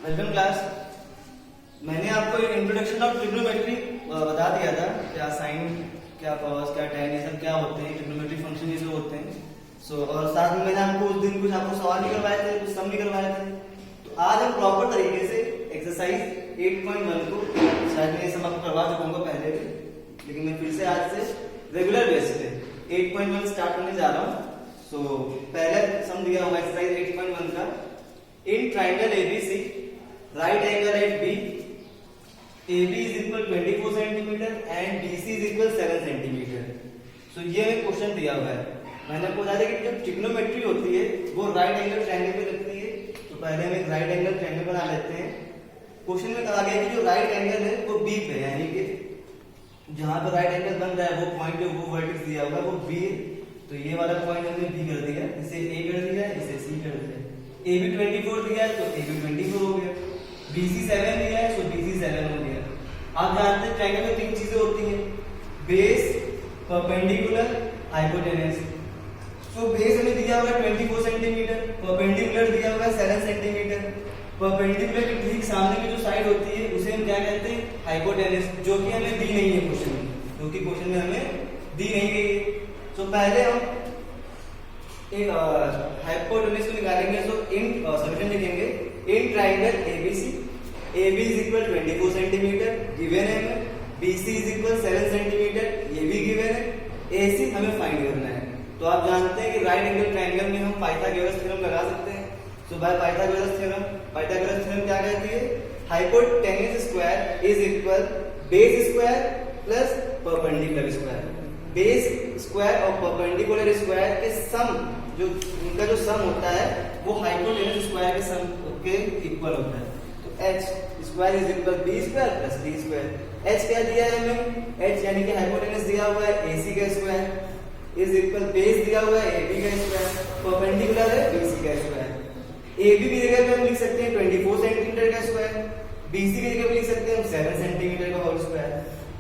Welcome class. मैंने आपको एक इंट्रोडक्शन ऑफ ट्रिग्नोमेट्री बता दिया था, क्या साइन, क्या कॉस, क्या tan, ये सब क्या होते हैं, ट्रिग्नोमेट्री फंक्शन ये सब होते हैं। और साथ में मैंने आपको उस दिन कुछ आपको सवाल भी करवाए थे, कुछ सम भी करवाए थे। तो आज हम प्रॉपर तरीके से एक्सरसाइज 8.1 को, शायद मैं ये सब आपको करवा चुका हूँ पहले भी, लेकिन मैं फिर से आज से रेगुलर बेस पे 8.1 स्टार्ट करने जा रहा हूँ। पहले सम दिया हुआ एक्सरसाइज 8.1 का, in triangle ABC right angle at B, AB is equal 24 centimeter and BC is equal 7 centimeter। So ये एक क्वेश्चन दिया हुआ है। मैंने आपको बताया कि जब ट्रिग्नोमेट्री होती है वो राइट एंगल ट्रायंगल पे लगती है। तो पहले हम एक राइट एंगल ट्रायंगल बना लेते हैं। क्वेश्चन में कहा गया कि जो राइट एंगल है वो B पे है, यानी कि जहां पर राइट एंगल बन रहा है वो पॉइंट है, वो वर्टेक्स दिया हुआ है वो B है। तो ये वाला पॉइंट हमने B कर दिया, इसे A कर दिया, इसे C कर दिया। AB 24 दिया है तो AB 24 हो गया, BC 7 दिया है तो BC 7 हो गया। आप जानते हैं ट्रायंगल में तीन चीजें होती हैं, बेस, परपेंडिकुलर, हाइपोटेनस। तो बेस हमें दिया हुआ है 24 सेंटीमीटर, परपेंडिकुलर दिया हुआ है 7 सेंटीमीटर। परपेंडिकुलर के ठीक सामने की जो साइड होती है उसे हम क्या कहते हैं, हाइपोटेनस, जो कि हमें दी नहीं है क्वेश्चन में, जो कि क्वेश्चन में हमें दी नहीं गई है। तो पहले हम एक हाइपोटेनस को निकालेंगे। तो इन सॉल्यूशन लिखेंगे, इन triangle ABC, AB is equal 24 centimetre given है हमें, BC is equal 7 सेंटीमीटर ये भी गिवन है, AC हमें फाइंड करना है। तो आप जानते हैं कि राइट एंगल ट्रायंगल में हम पाइथागोरस थ्योरम लगा सकते हैं। सो बाय पाइथागोरस थ्योरम क्या कहती है, hypotenuse square is equal base square plus perpendicular square. Base square और परपेंडिकुलर स्क्वायर के सम, जो इनका जो सम होता है वो हाइपोटेनस स्क्वायर के सम के इक्वल होता है। तो h square is equal b square plus d square. h क्या दिया है हमें, h यानी कि हाइपोटेनस दिया हुआ है ac का स्क्वायर इज इक्वल बेस दिया हुआ है ab का स्क्वायर, परपेंडिकुलर है bc का स्क्वायर। ab की जगह पे हम लिख सकते हैं 24 सेंटीमीटर का स्क्वायर, bc की जगह पे लिख सकते हैं हम 7 सेंटीमीटर का होल स्क्वायर।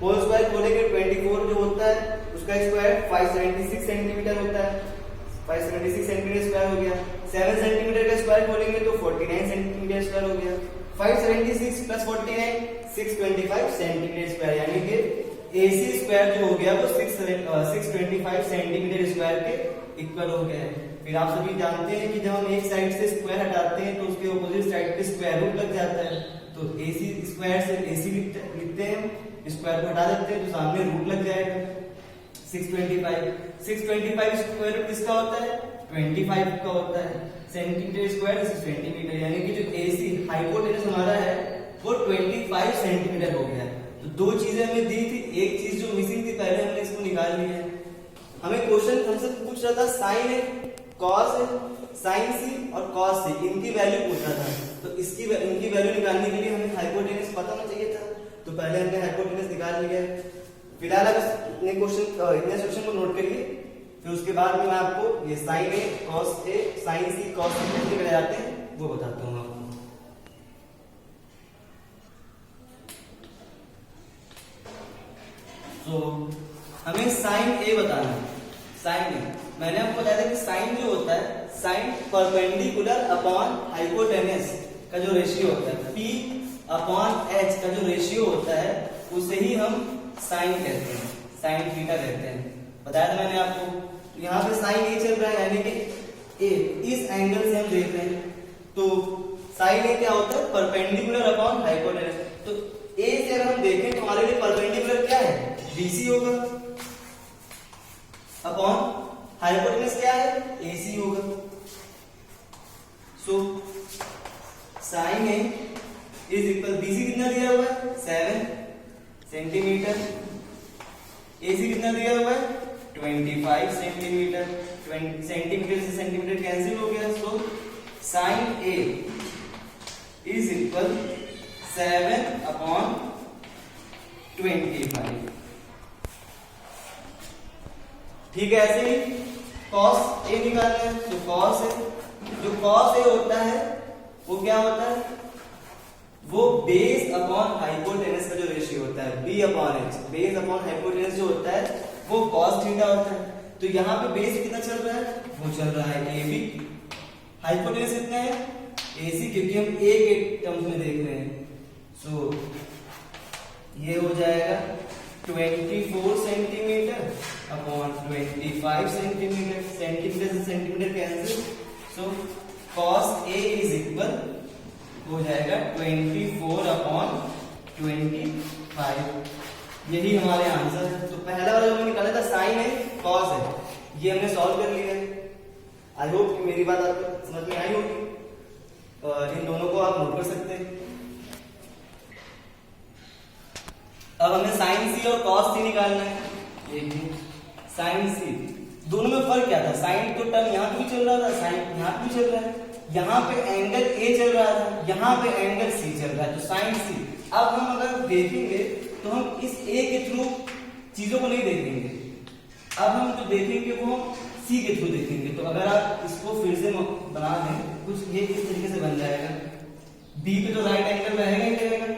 होल स्क्वायर खोलेंगे 24 जो होता है उसका स्क्वायर 576 सेंटीमीटर होता है, 576 सेंटीमीटर स्क्वायर हो गया। 7 सेंटीमीटर का स्क्वायर खोलेंगे तो 49 सेंटीमीटर स्क्वायर हो गया। 576 प्लस 49 625 सेंटीमीटर स्क्वायर, यानी कि AC स्क्वायर जो हो गया वो 625 सेंटीमीटर स्क्वायर के इक्वल हो गया है। फिर आप सभी जानते हैं कि जब हम एक साइड से स्क्वायर हटाते हैं तो उसके अपोजिट साइड पे स्क्वायर रूट लग जाता है। तो AC स्क्वायर से AC लिखते हैं, स्क्वायर को हटा देते हैं तो सामने रूट लग जाएगा 625 स्क्वायर रूट किसका होता है, 25 का होता है। सेंटीमीटर स्क्वायर इज सेंटीमीटर, यानी कि जो AC हाइपोटेनस हमारा है वो 25 सेंटीमीटर हो गया। तो दो चीजें हमें दी थी, एक चीज जो मिसिंग थी पहले हमने इसको निकाल लिया है। हमें क्वेश्चन हमसे पूछ रहा था साइन है, कॉस है, साइन सी और कॉस सी, इनकी वैल्यू पूछ रहा था। तो इनकी वैल्यू निकालने के लिए हमें हाइपोटेनस पता होना चाहिए था, तो पहले हमने हाइपोटेनस निकाल लिया है। फिलहाल आप इतने क्वेश्चन को नोट करिए, फिर उसके बाद में मैं आपको ये sign A cos A sign C cos सी कैसे निकल जाते हैं वो बताता हूँ आपको। तो हमें साइन ए बताना है। साइन ए मैंने आपको बताया था कि साइन जो होता है, साइन परपेंडिकुलर अपॉन हाइपोटेनस का जो रेशियो होता है, P अपॉन H का जो रेशियो होता है उसे ही हम साइन कहते हैं, साइन थीटा कहते हैं। बताया था मैंने आपको। यहाँ पे साइन ए चल रहा है, यानी कि ए इस एंगल से हम देख रहे हैं। तो साइन ए क्या होता है, परपेंडिकुलर अपॉन हाइपोटेनस। तो ए से अगर हम देखें तो हमारे लिए परपेंडिकुलर क्या है, BC होगा, अपॉन हाइपोटेनस क्या है, AC होगा। So sine A is equal BC कितना दिया हुआ है 7 सेंटीमीटर, AC कितना दिया हुआ है 25 सेंटीमीटर। सेंटीमीटर से सेंटीमीटर कैंसिल हो गया। So sine A is equal 7 upon 25। ठीक है, ऐसे ही cos A निकालना है। तो cos A, जो cos A होता है वो क्या होता है, वो बेस अपॉन हाइपोटेनस का जो रेशियो होता है B upon H, base upon hypotenuse जो होता है वो cos थीटा होता है। तो यहाँ पे बेस कितना चल रहा है, वो चल रहा है AB, हाइपोटेनस कितना है AC क्योंकि हम A के टर्म्स में देख रहे हैं। सो ये हो जाएगा 24 सेंटीमीटर अपॉन 25 सेंटीमीटर, सेंटीमीटर से centimetre cancel. So cos A is equal हो जाएगा 24 अपॉन 25। यही हमारे आंसर है। तो पहला वाला जो हमने निकाला था साइन है कॉस है, ये हमने सॉल्व कर लिया है। आई होप कि मेरी बात आपको समझ में आई होगी। इन दोनों को आप नोट कर सकते हैं। अब हमें साइन सी और कॉस सी निकालना है। एक साइन सी, दोनों में फर्क क्या था? साइन तो टर्म यहाँ पे भी चल रहा था, साइन यहाँ पे भी चल रहा है। यहाँ पे एंगल ए चल रहा था, यहाँ पे एंगल सी चल रहा है, तो साइन सी। अब हम अगर देखेंगे तो हम इस ए के थ्रू चीजों को नहीं देखेंगे, अब हम जो देखेंगे वो हम सी के थ्रू देखेंगे। तो अगर आप इसको फिर से बना दें, कुछ ये इस तरीके से बन जाएगा। बी पे तो राइट एंगल रहेगा ही रहेगा।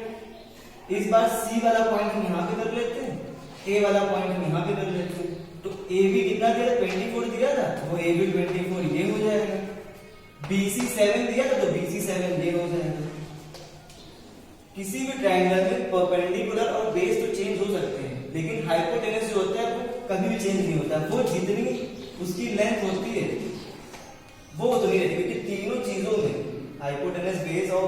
इस बार सी वाला पॉइंट हम यहाँ पे कर लेते हैं, ए वाला पॉइंट हम यहाँ पे कर लेते हैं। तो ए बी कितना दिया? 24 दिया था, वो ए बी 24 ये हो जाएगा। BC 7 दिया था, तो BC 7 ये हो जाएगा। किसी भी ट्रायंगल में परपेंडिकुलर और बेस तो चेंज हो सकते हैं, लेकिन हाइपोटेनस जो होता है वो कभी भी चेंज नहीं होता। वो जितनी उसकी लेंथ होती है वो उतनी रहती है, क्योंकि तीनों चीजों में हाइपोटेनस, बेस और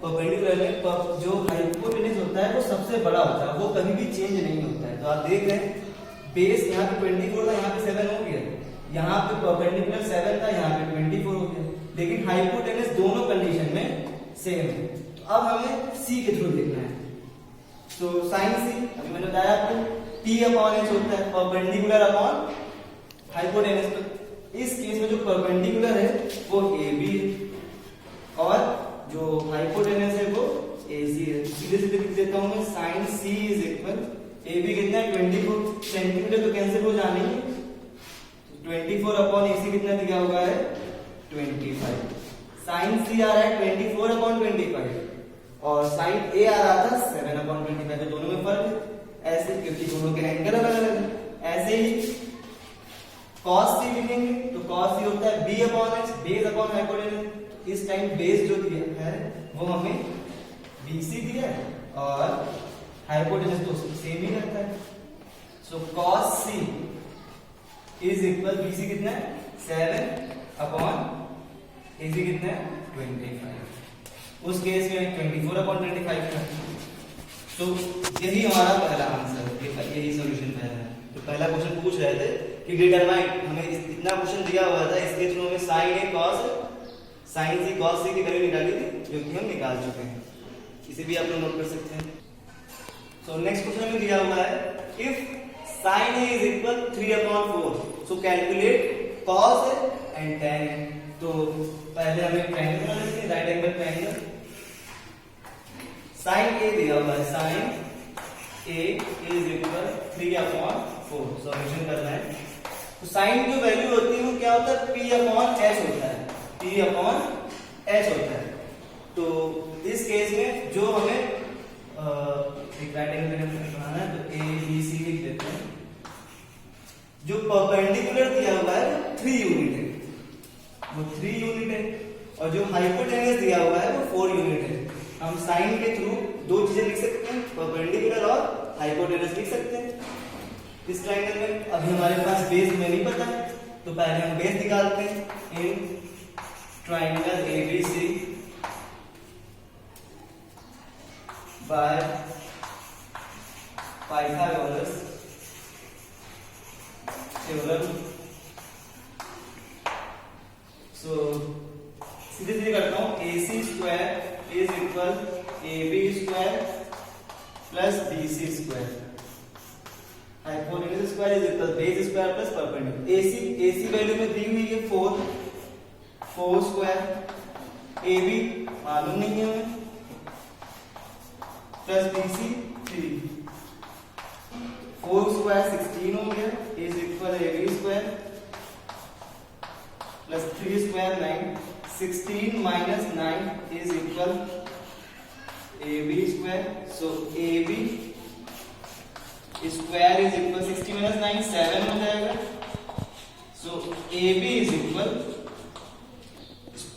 परपेंडिकुलर में जो हाइपोटेनस होता है वो सबसे बड़ा होता है, वो कभी भी चेंज नहीं होता है। तो आप देख रहे हैं बेस यहाँ पे 24 था, यहाँ पे 7 हो गया, यहाँ पे परपेंडिकुलर 7 था, यहाँ पे 24 हो गया, लेकिन हाइपोटेनस दोनों कंडीशन में सेम है। तो अब हमें सी के थ्रू देखना है। तो साइन सी अभी मैंने बताया आपको P अपॉन H होता है, परपेंडिकुलर अपॉन हाइपोटेनस। तो इस केस में जो परपेंडिकुलर है वो AB है और जो हाइपोटेनस है वो AC है। सीधे सीधे लिख देता हूं मैं, sine C is equal AB कितना है? 24 सेंटीमीटर, तो कैंसिल हो जानी है। 24 अपॉन AC कितना दिया हुआ है? 25। साइन C आ रहा है 24 अपॉन 25 और साइन A आ रहा था 7 अपॉन 25। तो दोनों में फर्क है ऐसे, क्योंकि दोनों के एंगल अलग अलग है। ऐसे ही cos C लिखेंगे तो cos C होता है B upon H, base upon hypotenuse. इस टाइम बेस जो दिया है वो हमें BC दिया है और हाइपोटेनस तो सेम ही रहता है। सो cos C is equal BC कितना है? 7 अपॉन AC कितना है? 25। उस केस में 24 अपॉन 25 है। तो यही हमारा पहला आंसर है, यही सॉल्यूशन पहला है। तो पहला क्वेश्चन पूछ रहे थे कि डिटरमाइन, हमें इतना क्वेश्चन दिया हुआ था, इसके थ्रू हमें साइन ए कॉस, साइन सी कॉस सी की वैल्यू निकाली थी, जो कि हम निकाल चुके हैं। इसे भी आप लोग नोट कर सकते हैं। सो नेक्स्ट क्वेश्चन में दिया हुआ है if sin A is equal 3/4, so calculate cos and tan A। तो पहले हमें ट्रायंगल बना लेते हैं, right angle triangle. sin A दिया हुआ है, sin A is equal 3/4, solution करना है। तो sin की जो वैल्यू होती है वो क्या होता है? P/H होता है, P/H होता है। तो इस केस में जो हमें एक राइट एंगल बनाना है, तो ABC लिख देते हैं। जो परपेंडिकुलर दिया हुआ है वो 3 यूनिट है, वो 3 यूनिट है, और जो हाइपोटेनस दिया हुआ है वो 4 यूनिट है। हम साइन के थ्रू दो चीजें लिख सकते हैं, परपेंडिकुलर और हाइपोटेनस लिख सकते हैं इस ट्रायंगल में। अभी हमारे पास बेस में नहीं पता है, तो पहले हम बेस निकालते हैं। In triangle ABC by Pythagoras theorem. So सीधे सीधे करता हूं, AC square is equal AB square plus BC square, hypotenuse square is equal base square plus perpendicular. AC value में दी हुई है 4 स्क्वायर, AB मालूम नहीं है हमें, प्लस BC 3, 4 स्क्वायर 16 हो गया, is equal AB square plus 3 square 9, 16 minus 9 is equal AB square. So AB square is equal 60 minus 9 7 हो जाएगा। सो AB इज इक्वल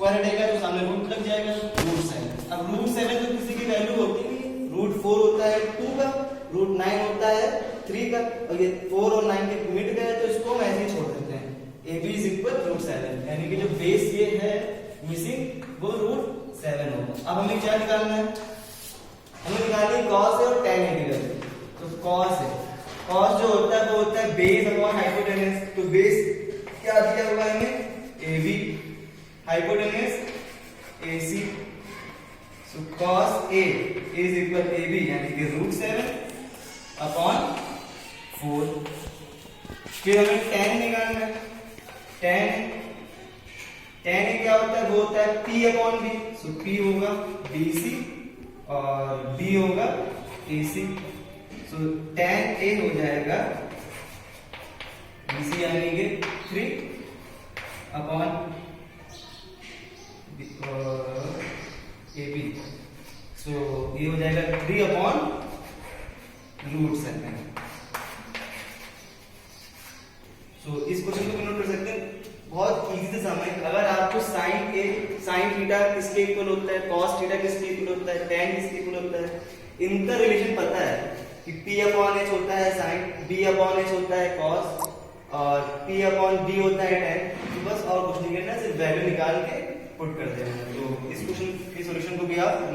स्क्वायर हटेगा तो सामने रूट लग जाएगा, √7। अब √7 तो किसी की वैल्यू होती नहीं, √4 होता है 2 का, √9 होता है 3 का, और ये 4 और 9 के मिट गए तो इसको हम ऐसे ही छोड़ देते हैं। AB इज इक्वल √7, यानी कि जो बेस ये है मिसिंग वो √7 होगा। अब हमें क्या निकालना है? हमें निकालनी है cos है और tan है की। तो cos है, cos जो होता है वो होता है बेस अपॉन हाइपोटेनस। तो बेस क्या दिया हुआ है हमें? AB, hypotenuse AC। So cos A is equal AB, यानी कि √7 अपॉन 4। फिर हमें tan निकालना है। tan क्या होता है? वो होता है P अपॉन B। सो P होगा BC और B होगा AC। सो tan A हो जाएगा BC यानी कि 3 अपॉन AB। सो ये हो जाएगा 3 अपॉन √7। सो इस क्वेश्चन को नोट कर सकते हैं, बहुत इजी से समझ। अगर आपको sin थीटा किसके इक्वल होता है, cos थीटा किसके इक्वल होता है, tan किसके इक्वल होता है, इनका रिलेशन पता है कि P अपॉन H होता है sin, B अपॉन H होता है cos और P अपॉन D होता है tan। तो बस और कुछ नहीं करना, सिर्फ वैल्यू निकाल के पुट कर देना। तो इस क्वेश्चन के सॉल्यूशन को भी आप